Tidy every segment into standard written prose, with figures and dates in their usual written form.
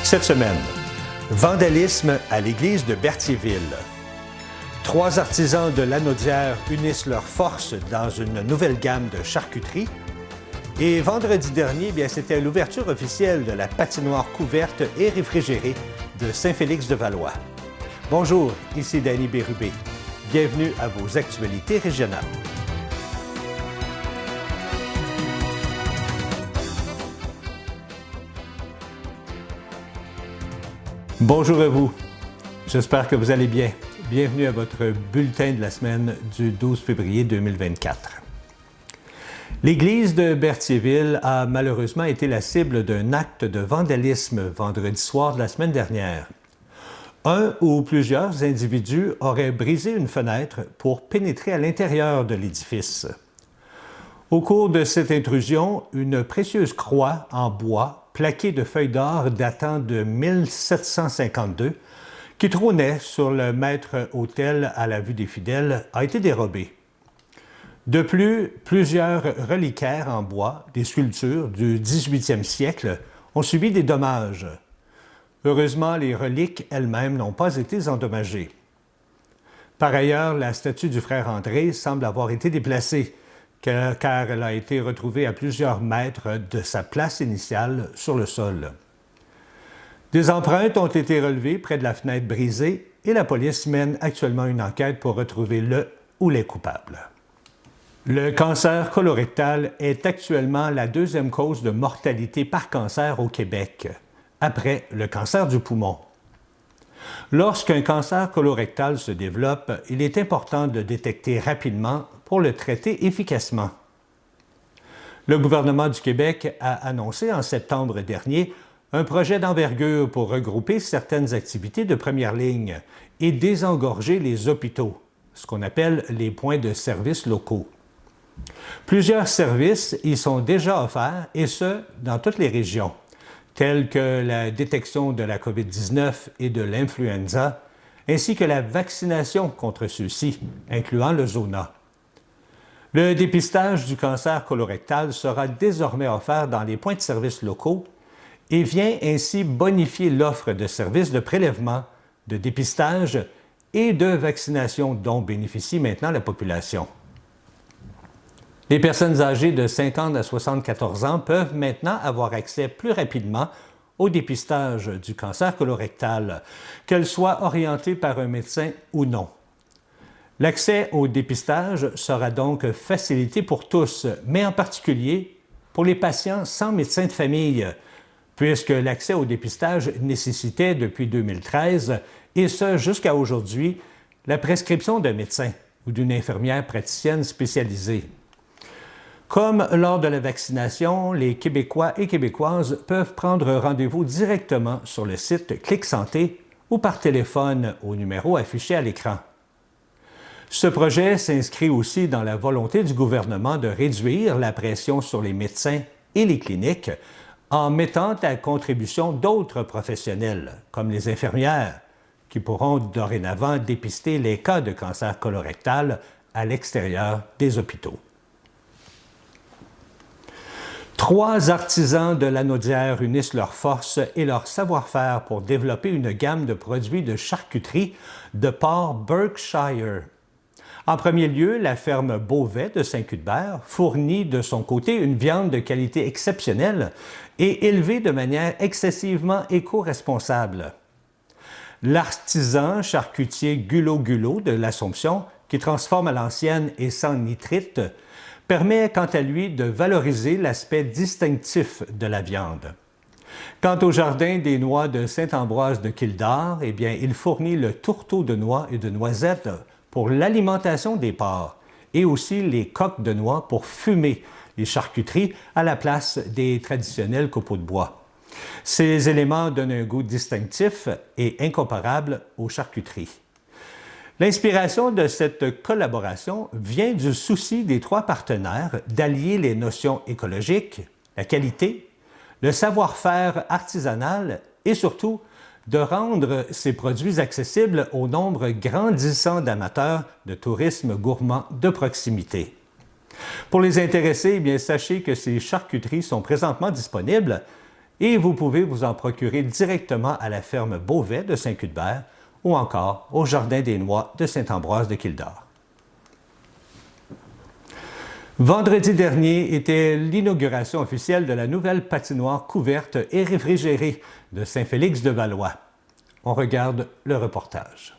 Cette semaine, vandalisme à l'église de Berthierville. 3 artisans de Lanaudière unissent leurs forces dans une nouvelle gamme de charcuterie. Et vendredi dernier, c'était l'ouverture officielle de la patinoire couverte et réfrigérée de Saint-Félix-de-Valois. Bonjour, ici Danny Bérubé. Bienvenue à vos actualités régionales. Bonjour à vous. J'espère que vous allez bien. Bienvenue à votre bulletin de la semaine du 12 février 2024. L'église de Berthierville a malheureusement été la cible d'un acte de vandalisme vendredi soir de la semaine dernière. Un ou plusieurs individus auraient brisé une fenêtre pour pénétrer à l'intérieur de l'édifice. Au cours de cette intrusion, une précieuse croix en bois plaquée de feuilles d'or datant de 1752, qui trônait sur le maître-autel à la vue des fidèles, a été dérobée. De plus, plusieurs reliquaires en bois, des sculptures du 18e siècle, ont subi des dommages. Heureusement, les reliques elles-mêmes n'ont pas été endommagées. Par ailleurs, la statue du frère André semble avoir été déplacée, car elle a été retrouvée à plusieurs mètres de sa place initiale sur le sol. Des empreintes ont été relevées près de la fenêtre brisée et la police mène actuellement une enquête pour retrouver le ou les coupables. Le cancer colorectal est actuellement la deuxième cause de mortalité par cancer au Québec, après le cancer du poumon. Lorsqu'un cancer colorectal se développe, il est important de le détecter rapidement pour le traiter efficacement. Le gouvernement du Québec a annoncé en septembre dernier un projet d'envergure pour regrouper certaines activités de première ligne et désengorger les hôpitaux, ce qu'on appelle les points de service locaux. Plusieurs services y sont déjà offerts, et ce, dans toutes les régions, telles que la détection de la COVID-19 et de l'influenza, ainsi que la vaccination contre ceux-ci, incluant le Zona. Le dépistage du cancer colorectal sera désormais offert dans les points de service locaux et vient ainsi bonifier l'offre de services de prélèvement, de dépistage et de vaccination dont bénéficie maintenant la population. Les personnes âgées de 50 à 74 ans peuvent maintenant avoir accès plus rapidement au dépistage du cancer colorectal, qu'elles soient orientées par un médecin ou non. L'accès au dépistage sera donc facilité pour tous, mais en particulier pour les patients sans médecin de famille, puisque l'accès au dépistage nécessitait depuis 2013, et ce jusqu'à aujourd'hui, la prescription d'un médecin ou d'une infirmière praticienne spécialisée. Comme lors de la vaccination, les Québécois et Québécoises peuvent prendre rendez-vous directement sur le site Clic Santé ou par téléphone au numéro affiché à l'écran. Ce projet s'inscrit aussi dans la volonté du gouvernement de réduire la pression sur les médecins et les cliniques en mettant à contribution d'autres professionnels, comme les infirmières, qui pourront dorénavant dépister les cas de cancer colorectal à l'extérieur des hôpitaux. 3 artisans de Lanaudière unissent leurs forces et leur savoir-faire pour développer une gamme de produits de charcuterie de porc Berkshire. En premier lieu, la ferme Beauvais de Saint-Cuthbert fournit de son côté une viande de qualité exceptionnelle et élevée de manière excessivement éco-responsable. L'artisan charcutier Gulot de l'Assomption, qui transforme à l'ancienne et sans nitrite, permet quant à lui de valoriser l'aspect distinctif de la viande. Quant au jardin des noix de Saint-Ambroise de Kildare, il fournit le tourteau de noix et de noisettes pour l'alimentation des porcs et aussi les coques de noix pour fumer les charcuteries à la place des traditionnels copeaux de bois. Ces éléments donnent un goût distinctif et incomparable aux charcuteries. L'inspiration de cette collaboration vient du souci des 3 partenaires d'allier les notions écologiques, la qualité, le savoir-faire artisanal et surtout de rendre ces produits accessibles au nombre grandissant d'amateurs de tourisme gourmand de proximité. Pour les intéressés, sachez que ces charcuteries sont présentement disponibles et vous pouvez vous en procurer directement à la ferme Beauvais de Saint-Cuthbert ou encore au Jardin des Noix de Saint-Ambroise de Kildare. Vendredi dernier était l'inauguration officielle de la nouvelle patinoire couverte et réfrigérée de Saint-Félix-de-Valois. On regarde le reportage.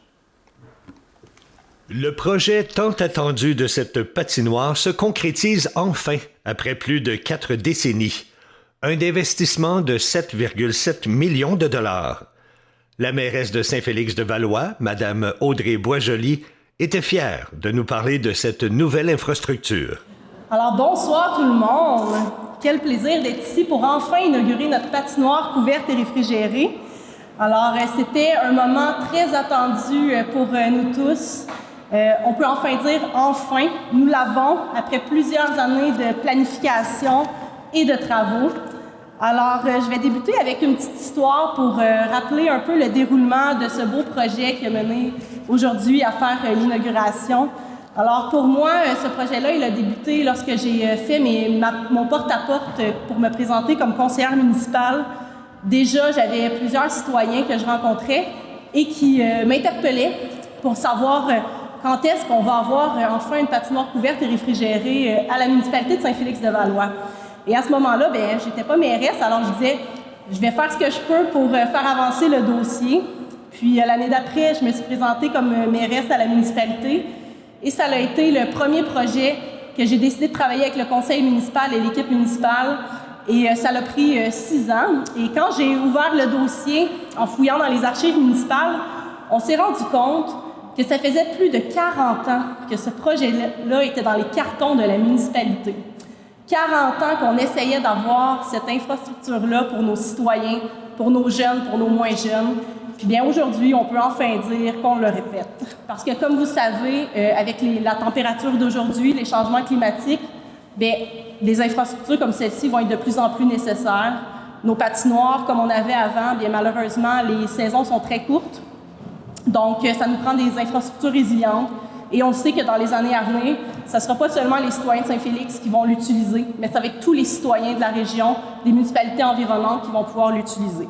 Le projet tant attendu de cette patinoire se concrétise enfin après plus de 4 décennies. Un investissement de 7,7 millions de dollars. La mairesse de Saint-Félix-de-Valois, Mme Audrey Boisjoli, était fière de nous parler de cette nouvelle infrastructure. Alors bonsoir tout le monde. Quel plaisir d'être ici pour enfin inaugurer notre patinoire couverte et réfrigérée. Alors c'était un moment très attendu pour nous tous. On peut enfin dire enfin, nous l'avons après plusieurs années de planification et de travaux. Alors je vais débuter avec une petite histoire pour rappeler un peu le déroulement de ce beau projet qui a mené aujourd'hui à faire l'inauguration. Alors pour moi, ce projet-là, il a débuté lorsque j'ai fait mon porte-à-porte pour me présenter comme conseillère municipale. Déjà, j'avais plusieurs citoyens que je rencontrais et qui m'interpellaient pour savoir quand est-ce qu'on va avoir enfin une patinoire couverte et réfrigérée à la municipalité de Saint-Félix-de-Valois. Et à ce moment-là, j'étais pas mairesse, alors je disais, je vais faire ce que je peux pour faire avancer le dossier. Puis l'année d'après, je me suis présentée comme mairesse à la municipalité. Et ça a été le premier projet que j'ai décidé de travailler avec le conseil municipal et l'équipe municipale. Et ça a pris 6 ans. Et quand j'ai ouvert le dossier, en fouillant dans les archives municipales, on s'est rendu compte que ça faisait plus de 40 ans que ce projet-là était dans les cartons de la municipalité. 40 ans qu'on essayait d'avoir cette infrastructure-là pour nos citoyens, pour nos jeunes, pour nos moins jeunes. Puis bien aujourd'hui, on peut enfin dire qu'on l'aurait faite. Parce que comme vous savez, avec la température d'aujourd'hui, les changements climatiques, des infrastructures comme celle-ci vont être de plus en plus nécessaires. Nos patinoires, comme on avait avant, bien malheureusement, les saisons sont très courtes. Donc, ça nous prend des infrastructures résilientes. Et on sait que dans les années à venir, ce ne sera pas seulement les citoyens de Saint-Félix qui vont l'utiliser, mais ça va être tous les citoyens de la région, des municipalités environnantes qui vont pouvoir l'utiliser.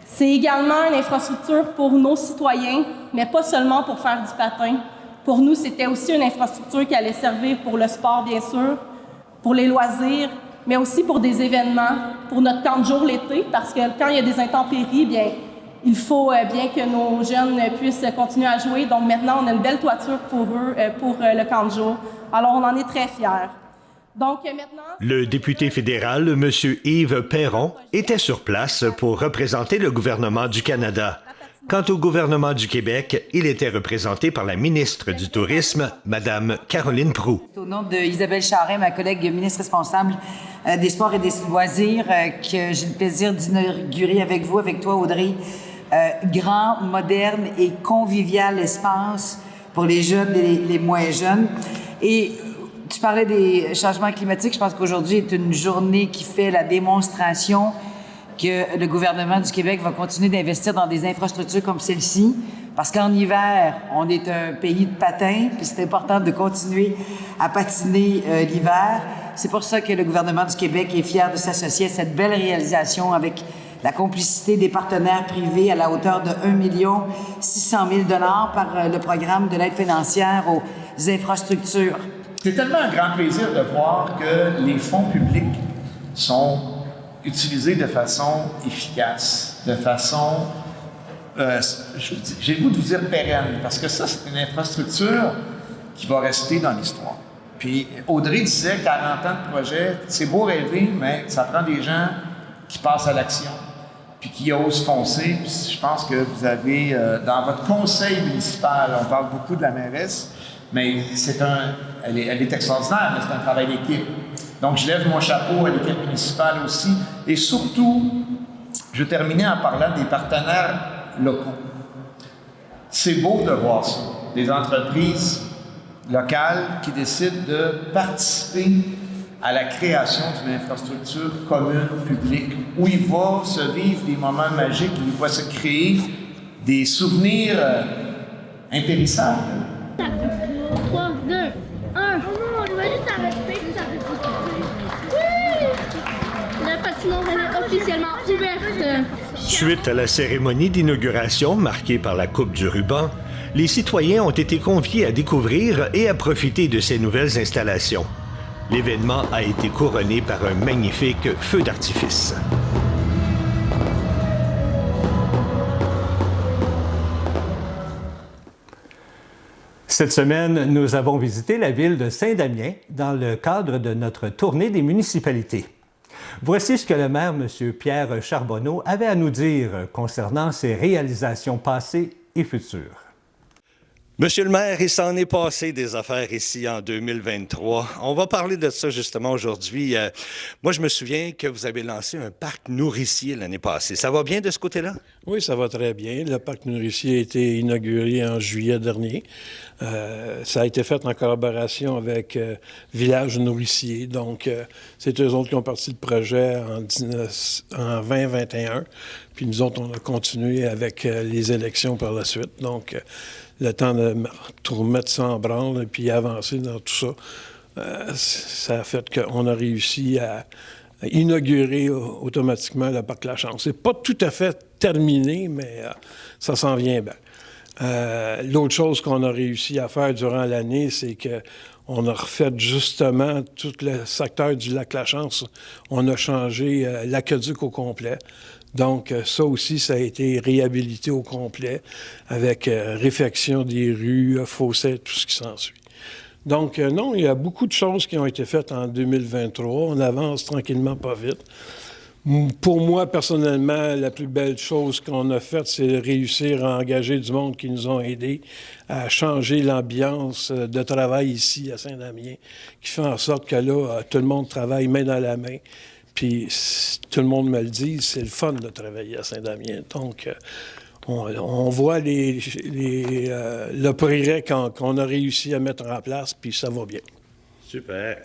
C'est également une infrastructure pour nos citoyens, mais pas seulement pour faire du patin. Pour nous, c'était aussi une infrastructure qui allait servir pour le sport, bien sûr, pour les loisirs, mais aussi pour des événements, pour notre camp de jour l'été, parce que quand il y a des intempéries, bien, il faut bien que nos jeunes puissent continuer à jouer. Donc maintenant, on a une belle toiture pour eux, pour le camp de jour. Alors, on en est très fiers. Donc, maintenant, le député fédéral, M. Yves Perron, était sur place pour représenter le gouvernement du Canada. Quant au gouvernement du Québec, il était représenté par la ministre du Tourisme, Mme Caroline Proulx. Au nom d'Isabelle Charret, ma collègue ministre responsable des Sports et des Loisirs, que j'ai le plaisir d'inaugurer avec vous, avec toi, Audrey, grand, moderne et convivial espace pour les jeunes et les moins jeunes. Et tu parlais des changements climatiques. Je pense qu'aujourd'hui est une journée qui fait la démonstration que le gouvernement du Québec va continuer d'investir dans des infrastructures comme celle-ci, parce qu'en hiver, on est un pays de patins, puis c'est important de continuer à patiner l'hiver. C'est pour ça que le gouvernement du Québec est fier de s'associer à cette belle réalisation avec la complicité des partenaires privés à la hauteur de 1 600 000 $ par le programme de l'aide financière aux infrastructures. C'est tellement un grand plaisir de voir que les fonds publics sont utilisés de façon efficace, de façon, j'ai le goût de vous dire pérenne, parce que ça, c'est une infrastructure qui va rester dans l'histoire. Puis Audrey disait 40 ans de projet, c'est beau rêver, mais ça prend des gens qui passent à l'action, puis qui osent foncer. Puis je pense que vous avez, dans votre conseil municipal, on parle beaucoup de la mairesse, mais elle est extraordinaire, mais c'est un travail d'équipe. Donc, je lève mon chapeau à l'équipe municipale aussi. Et surtout, je terminais en parlant des partenaires locaux. C'est beau de voir ça. Des entreprises locales qui décident de participer à la création d'une infrastructure commune, publique, où il va se vivre des moments magiques, où il va se créer des souvenirs impérissables. 3, 2, 1. Oh non, on va juste arrêter, ça fait oui! La patinoire est officiellement ouverte. Suite à la cérémonie d'inauguration marquée par la coupe du ruban, les citoyens ont été conviés à découvrir et à profiter de ces nouvelles installations. L'événement a été couronné par un magnifique feu d'artifice. Cette semaine, nous avons visité la ville de Saint-Damien dans le cadre de notre tournée des municipalités. Voici ce que le maire, M. Pierre Charbonneau, avait à nous dire concernant ses réalisations passées et futures. Monsieur le maire, il s'en est passé des affaires ici en 2023. On va parler de ça justement aujourd'hui. Moi, je me souviens que vous avez lancé un parc nourricier l'année passée. Ça va bien de ce côté-là? Oui, ça va très bien. Le parc nourricier a été inauguré en juillet dernier. Ça a été fait en collaboration avec Village Nourricier. Donc, c'est eux autres qui ont parti le projet en 2021. Puis nous autres, on a continué avec les élections par la suite. Donc, le temps de remettre ça en branle et puis avancer dans tout ça, ça a fait qu'on a réussi à inaugurer automatiquement le parc La Chance. C'est pas tout à fait terminé, mais ça s'en vient bien. L'autre chose qu'on a réussi à faire durant l'année, c'est qu'on a refait justement tout le secteur du lac La Chance. On a changé l'aqueduc au complet. Donc, ça aussi, ça a été réhabilité au complet avec réfection des rues, fossés, tout ce qui s'ensuit. Donc, non, il y a beaucoup de choses qui ont été faites en 2023. On avance tranquillement, pas vite. Pour moi, personnellement, la plus belle chose qu'on a faite, c'est de réussir à engager du monde qui nous ont aidés à changer l'ambiance de travail ici à Saint-Damien, qui fait en sorte que là, tout le monde travaille main dans la main. Puis, tout le monde me le dit, c'est le fun de travailler à Saint-Damien. Donc, on voit le progrès qu'on a réussi à mettre en place, puis ça va bien. Super.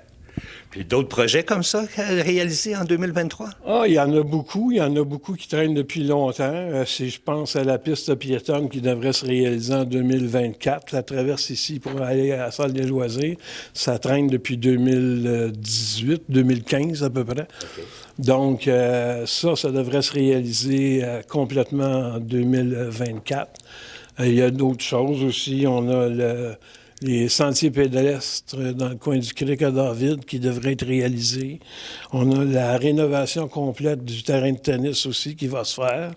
Puis d'autres projets comme ça réalisés en 2023? Ah, il y en a beaucoup. Il y en a beaucoup qui traînent depuis longtemps. Si je pense à la piste piétonne qui devrait se réaliser en 2024, la traverse ici pour aller à la salle des loisirs, ça traîne depuis 2018, 2015 à peu près. Okay. Donc, ça devrait se réaliser complètement en 2024. Il y a d'autres choses aussi. On a les sentiers pédestres dans le coin du Cric à David qui devraient être réalisés. On a la rénovation complète du terrain de tennis aussi qui va se faire.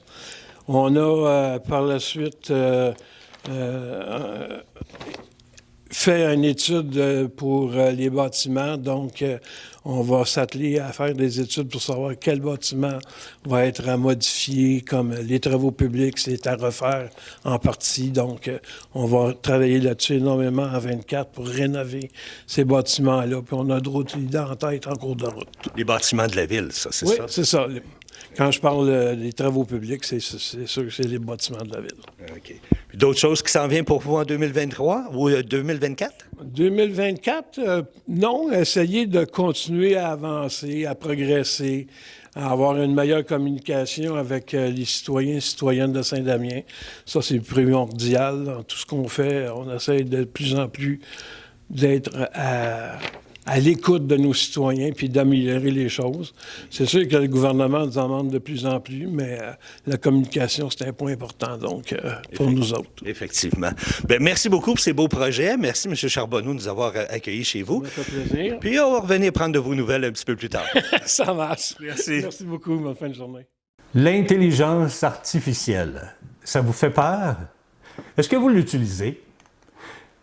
On a par la suite fait une étude pour les bâtiments. Donc, on va s'atteler à faire des études pour savoir quel bâtiment va être à modifier, comme les travaux publics, c'est à refaire en partie. Donc, on va travailler là-dessus énormément en 2024 pour rénover ces bâtiments-là. Puis on a d'autres idées en tête en cours de route. Les bâtiments de la ville, ça, c'est ça? Oui, c'est ça. Quand je parle des travaux publics, c'est sûr que c'est les bâtiments de la ville. OK. Puis d'autres choses qui s'en viennent pour vous en 2023 ou 2024? 2024, non. Essayer de continuer à avancer, à progresser, à avoir une meilleure communication avec les citoyens et citoyennes de Saint-Damien. Ça, c'est primordial dans tout ce qu'on fait. On essaie de plus en plus d'être à l'écoute de nos citoyens puis d'améliorer les choses. C'est sûr que le gouvernement nous en demande de plus en plus, mais la communication, c'est un point important, donc, pour nous autres. Effectivement. Bien, merci beaucoup pour ces beaux projets. Merci, M. Charbonneau, de nous avoir accueillis chez vous. Ça fait plaisir. Puis on va revenir prendre de vos nouvelles un petit peu plus tard. Ça marche. Merci. Merci beaucoup. Bonne fin de journée. L'intelligence artificielle, ça vous fait peur? Est-ce que vous l'utilisez?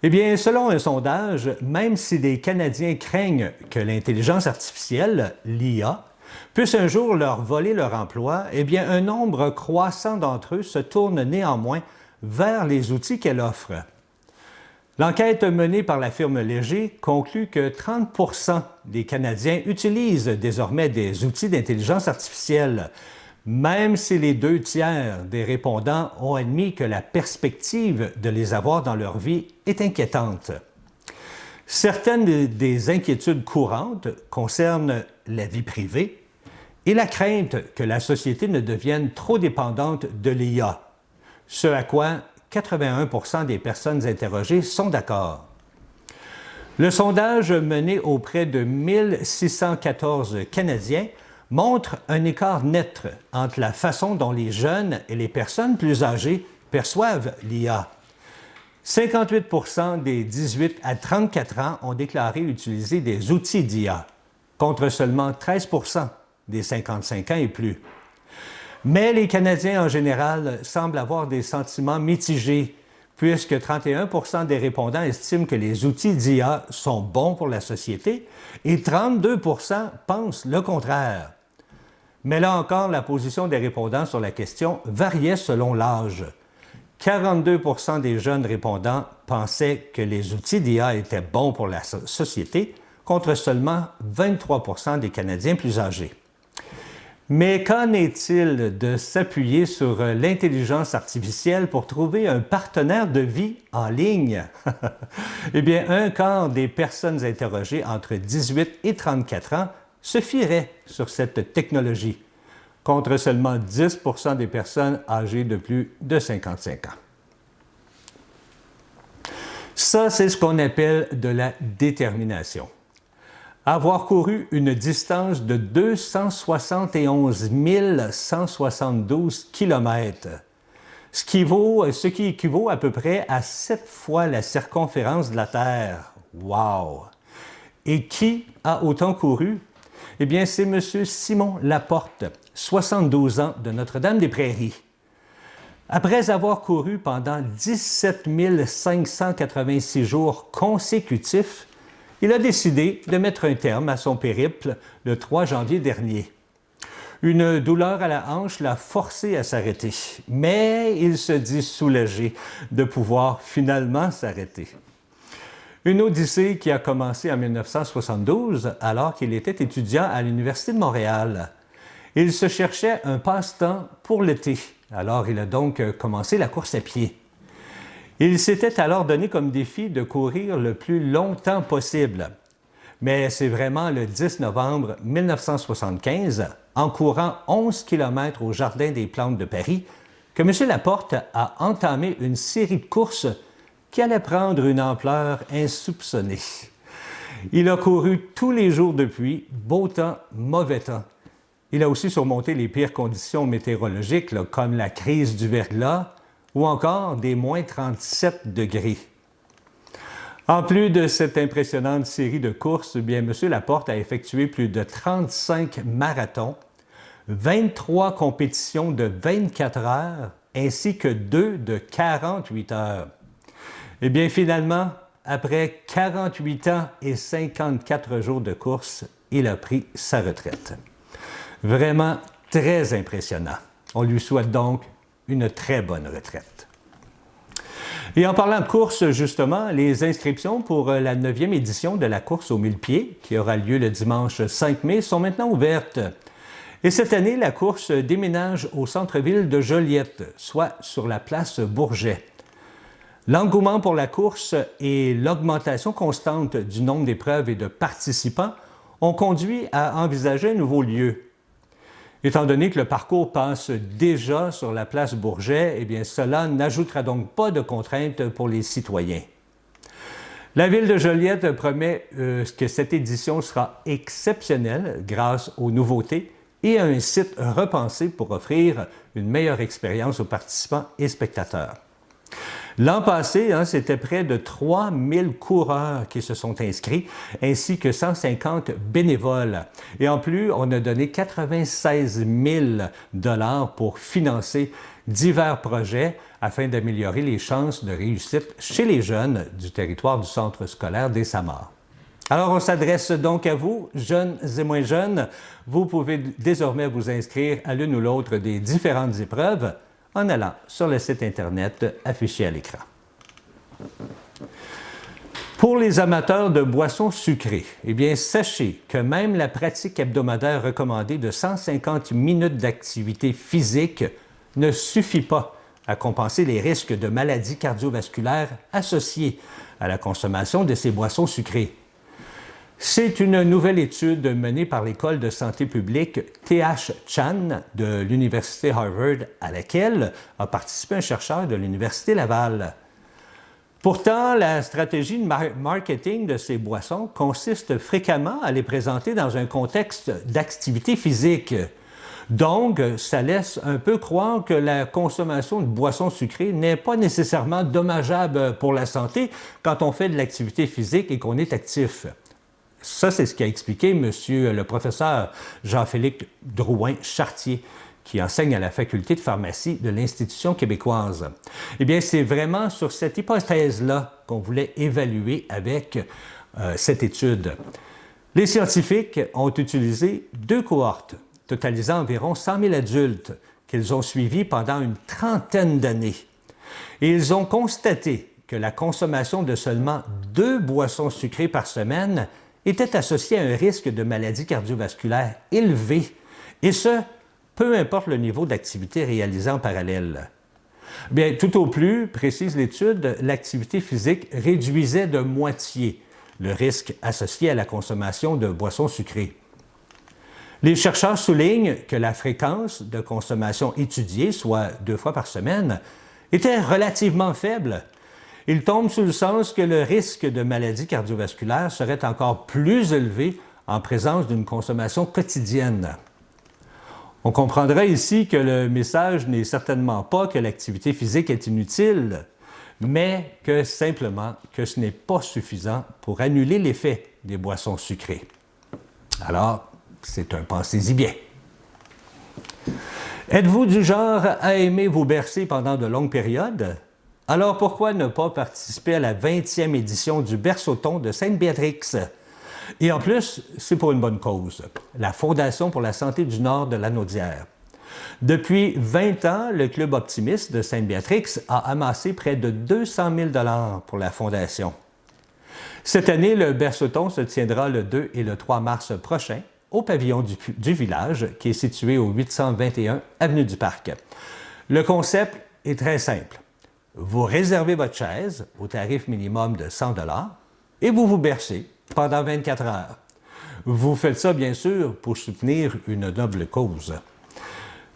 Eh bien, selon un sondage, même si les Canadiens craignent que l'intelligence artificielle, l'IA, puisse un jour leur voler leur emploi, eh bien, un nombre croissant d'entre eux se tourne néanmoins vers les outils qu'elle offre. L'enquête menée par la firme Léger conclut que 30% des Canadiens utilisent désormais des outils d'intelligence artificielle, même si les 2/3 des répondants ont admis que la perspective de les avoir dans leur vie est inquiétante. Certaines des inquiétudes courantes concernent la vie privée et la crainte que la société ne devienne trop dépendante de l'IA, ce à quoi 81% des personnes interrogées sont d'accord. Le sondage mené auprès de 1614 Canadiens montrent un écart net entre la façon dont les jeunes et les personnes plus âgées perçoivent l'IA. 58 % des 18 à 34 ans ont déclaré utiliser des outils d'IA, contre seulement 13 % des 55 ans et plus. Mais les Canadiens en général semblent avoir des sentiments mitigés, puisque 31 % des répondants estiment que les outils d'IA sont bons pour la société et 32 % pensent le contraire. Mais là encore, la position des répondants sur la question variait selon l'âge. 42 % des jeunes répondants pensaient que les outils d'IA étaient bons pour la société, contre seulement 23 % des Canadiens plus âgés. Mais qu'en est-il de s'appuyer sur l'intelligence artificielle pour trouver un partenaire de vie en ligne? Eh bien, un quart des personnes interrogées entre 18 et 34 ans se fieraient sur cette technologie, contre seulement 10 % des personnes âgées de plus de 55 ans. Ça, c'est ce qu'on appelle de la détermination. Avoir couru une distance de 271 172 km, ce qui équivaut à peu près à 7 fois la circonférence de la Terre. Wow! Et qui a autant couru? Eh bien, c'est M. Simon Laporte, 72 ans, de Notre-Dame-des-Prairies. Après avoir couru pendant 17 586 jours consécutifs, il a décidé de mettre un terme à son périple le 3 janvier dernier. Une douleur à la hanche l'a forcé à s'arrêter, mais il se dit soulagé de pouvoir finalement s'arrêter. Une odyssée qui a commencé en 1972, alors qu'il était étudiant à l'Université de Montréal. Il se cherchait un passe-temps pour l'été, alors il a donc commencé la course à pied. Il s'était alors donné comme défi de courir le plus longtemps possible. Mais c'est vraiment le 10 novembre 1975, en courant 11 km au Jardin des Plantes de Paris, que M. Laporte a entamé une série de courses qui allait prendre une ampleur insoupçonnée. Il a couru tous les jours depuis, beau temps, mauvais temps. Il a aussi surmonté les pires conditions météorologiques, comme la crise du verglas, ou encore des moins 37 degrés. En plus de cette impressionnante série de courses, bien, M. Laporte a effectué plus de 35 marathons, 23 compétitions de 24 heures, ainsi que 2 de 48 heures. Eh bien, finalement, après 48 ans et 54 jours de course, il a pris sa retraite. Vraiment très impressionnant. On lui souhaite donc une très bonne retraite. Et en parlant de course, justement, les inscriptions pour la 9e édition de la course aux 1000 pieds, qui aura lieu le dimanche 5 mai, sont maintenant ouvertes. Et cette année, la course déménage au centre-ville de Joliette, soit sur la place Bourget. L'engouement pour la course et l'augmentation constante du nombre d'épreuves et de participants ont conduit à envisager un nouveau lieu. Étant donné que le parcours passe déjà sur la place Bourget, eh bien, cela n'ajoutera donc pas de contraintes pour les citoyens. La Ville de Joliette promet que cette édition sera exceptionnelle grâce aux nouveautés et à un site repensé pour offrir une meilleure expérience aux participants et spectateurs. L'an passé, c'était près de 3000 coureurs qui se sont inscrits, ainsi que 150 bénévoles. Et en plus, on a donné 96 000 $ pour financer divers projets afin d'améliorer les chances de réussite chez les jeunes du territoire du centre scolaire des Samars. Alors, on s'adresse donc à vous, jeunes et moins jeunes. Vous pouvez désormais vous inscrire à l'une ou l'autre des différentes épreuves en allant sur le site Internet affiché à l'écran. Pour les amateurs de boissons sucrées, eh bien, sachez que même la pratique hebdomadaire recommandée de 150 minutes d'activité physique ne suffit pas à compenser les risques de maladies cardiovasculaires associés à la consommation de ces boissons sucrées. C'est une nouvelle étude menée par l'École de santé publique T.H. Chan de l'Université Harvard, à laquelle a participé un chercheur de l'Université Laval. Pourtant, la stratégie de marketing de ces boissons consiste fréquemment à les présenter dans un contexte d'activité physique. Donc, ça laisse un peu croire que la consommation de boissons sucrées n'est pas nécessairement dommageable pour la santé quand on fait de l'activité physique et qu'on est actif. Ça, c'est ce qu'a expliqué le professeur Jean-Philippe Drouin-Chartier, qui enseigne à la faculté de pharmacie de l'Institution québécoise. Eh bien, c'est vraiment sur cette hypothèse-là qu'on voulait évaluer avec cette étude. Les scientifiques ont utilisé 2 cohortes, totalisant environ 100 000 adultes, qu'ils ont suivis pendant une trentaine d'années. Et ils ont constaté que la consommation de seulement 2 boissons sucrées par semaine était associée à un risque de maladie cardiovasculaire élevé, et ce, peu importe le niveau d'activité réalisé en parallèle. Bien, tout au plus, précise l'étude, l'activité physique réduisait de moitié le risque associé à la consommation de boissons sucrées. Les chercheurs soulignent que la fréquence de consommation étudiée, soit 2 fois par semaine, était relativement faible. Ils tombent sous le sens que le risque de maladie cardiovasculaire serait encore plus élevé en présence d'une consommation quotidienne. On comprendra ici que le message n'est certainement pas que l'activité physique est inutile, mais que simplement que ce n'est pas suffisant pour annuler l'effet des boissons sucrées. Alors, c'est un pensez-y bien. Êtes-vous du genre à aimer vous bercer pendant de longues périodes? Alors pourquoi ne pas participer à la 20e édition du Berceauton de Sainte-Béatrix? Et en plus, c'est pour une bonne cause, la Fondation pour la santé du Nord de Lanaudière. Depuis 20 ans, le Club optimiste de Sainte-Béatrix a amassé près de 200 000 $ pour la Fondation. Cette année, le Berceauton se tiendra le 2 et le 3 mars prochain au pavillon du village, qui est situé au 821 Avenue du Parc. Le concept est très simple. Vous réservez votre chaise au tarif minimum de 100 $ et vous vous bercez pendant 24 heures. Vous faites ça, bien sûr, pour soutenir une noble cause.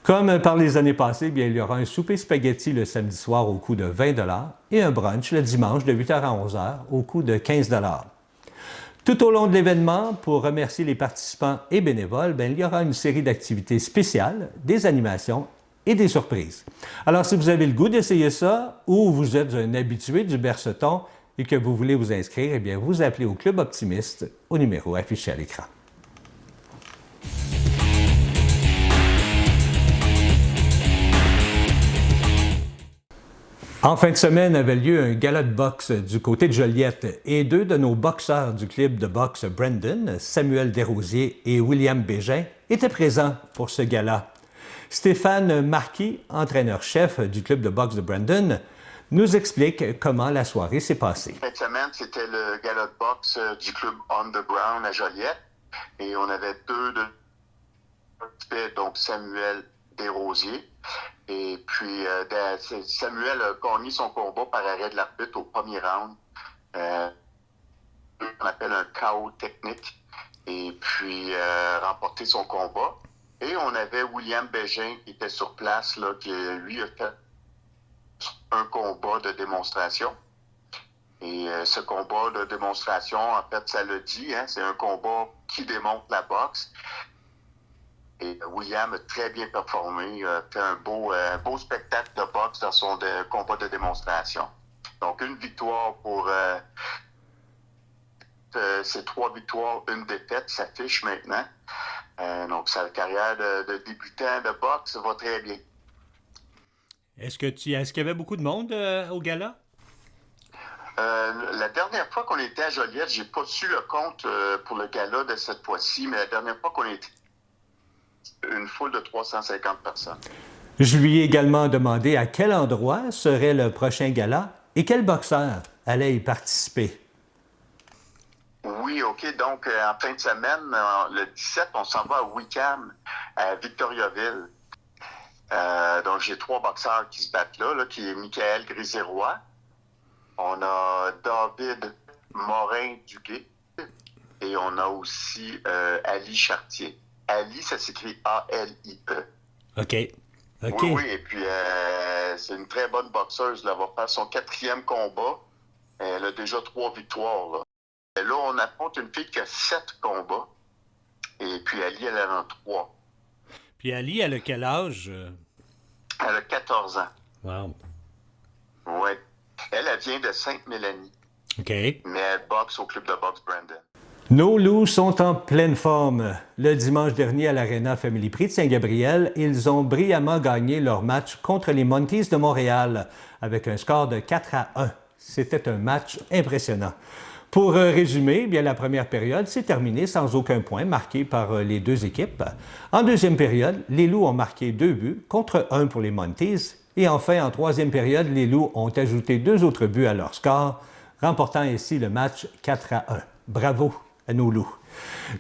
Comme par les années passées, bien, il y aura un souper spaghetti le samedi soir au coût de 20 $ et un brunch le dimanche de 8h à 11h au coût de 15 $. Tout au long de l'événement, pour remercier les participants et bénévoles, bien, il y aura une série d'activités spéciales, des animations et des surprises. Alors, si vous avez le goût d'essayer ça ou vous êtes un habitué du Berceauton et que vous voulez vous inscrire, eh bien, vous appelez au Club optimiste au numéro affiché à l'écran. En fin de semaine avait lieu un gala de boxe du côté de Joliette et 2 de nos boxeurs du club de boxe Brandon, Samuel Desrosiers et William Bégin, étaient présents pour ce gala. Stéphane Marquis, entraîneur-chef du club de boxe de Brandon, nous explique comment la soirée s'est passée. Cette semaine, c'était le gala de boxe du club Underground à Joliette et on avait 2 de donc Samuel Desrosiers. Et puis, Samuel a gagné son combat par arrêt de l'arbitre au premier round. On appelle un KO technique. Et puis, remporté son combat. Et on avait William Bégin qui était sur place, là, qui lui a fait un combat de démonstration. Et ce combat de démonstration, en fait, ça le dit, hein, c'est un combat qui démontre la boxe. Et William a très bien performé, fait un beau spectacle de boxe dans son combat de démonstration. Donc, une victoire pour ces 3 victoires, une défaite s'affiche maintenant. Donc, sa carrière de débutant de boxe va très bien. Est-ce qu'il y avait beaucoup de monde au gala? La dernière fois qu'on était à Joliette, j'ai pas su le compte pour le gala de cette fois-ci, mais la dernière fois qu'on était une foule de 350 personnes. Je lui ai également demandé à quel endroit serait le prochain gala et quel boxeur allait y participer. Oui, OK. Donc, en fin de semaine, le 17, on s'en va à Wickham, à Victoriaville. Donc, j'ai 3 boxeurs qui se battent là, qui est Michael Grisé-Roy. On a David Morin-Duguay. Et on a aussi Ali Chartier. Ali, ça s'écrit A-L-I-E. OK. Oui, et puis c'est une très bonne boxeuse. Là. Elle va faire son 4e combat. Elle a déjà 3 victoires. Là. Et là, on affronte une fille qui a 7 combats. Et puis Ali, elle en a 3. Puis Ali, elle a quel âge? Elle a 14 ans. Wow. Oui. Elle vient de Sainte-Mélanie. OK. Mais elle boxe au club de boxe Brandon. Nos loups sont en pleine forme. Le dimanche dernier à l'Arena Family Prix de Saint-Gabriel, ils ont brillamment gagné leur match contre les Monkeys de Montréal avec un score de 4-1. C'était un match impressionnant. Pour résumer, bien la première période s'est terminée sans aucun point marqué par les deux équipes. En deuxième période, les Loups ont marqué 2 buts contre 1 pour les Monkeys. Et enfin, en troisième période, les Loups ont ajouté 2 autres buts à leur score, remportant ainsi le match 4-1. Bravo à nos Loups.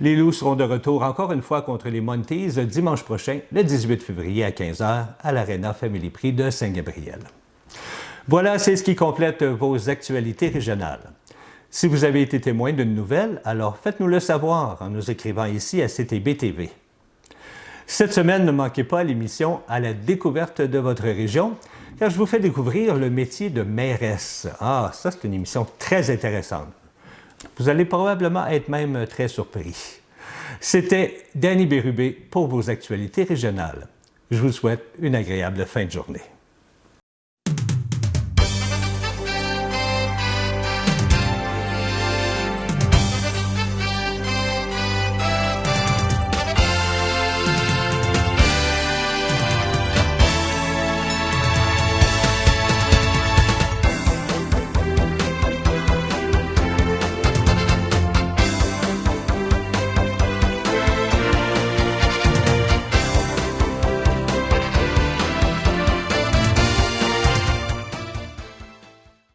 Les Loups seront de retour encore une fois contre les Monkeys dimanche prochain, le 18 février à 15h à l'Arena Family Prix de Saint-Gabriel. Voilà, c'est ce qui complète vos actualités régionales. Si vous avez été témoin d'une nouvelle, alors faites-nous le savoir en nous écrivant ici à CTB-TV. Cette semaine, ne manquez pas l'émission À la découverte de votre région, car je vous fais découvrir le métier de mairesse. Ah, ça, c'est une émission très intéressante. Vous allez probablement être même très surpris. C'était Danny Bérubé pour vos actualités régionales. Je vous souhaite une agréable fin de journée.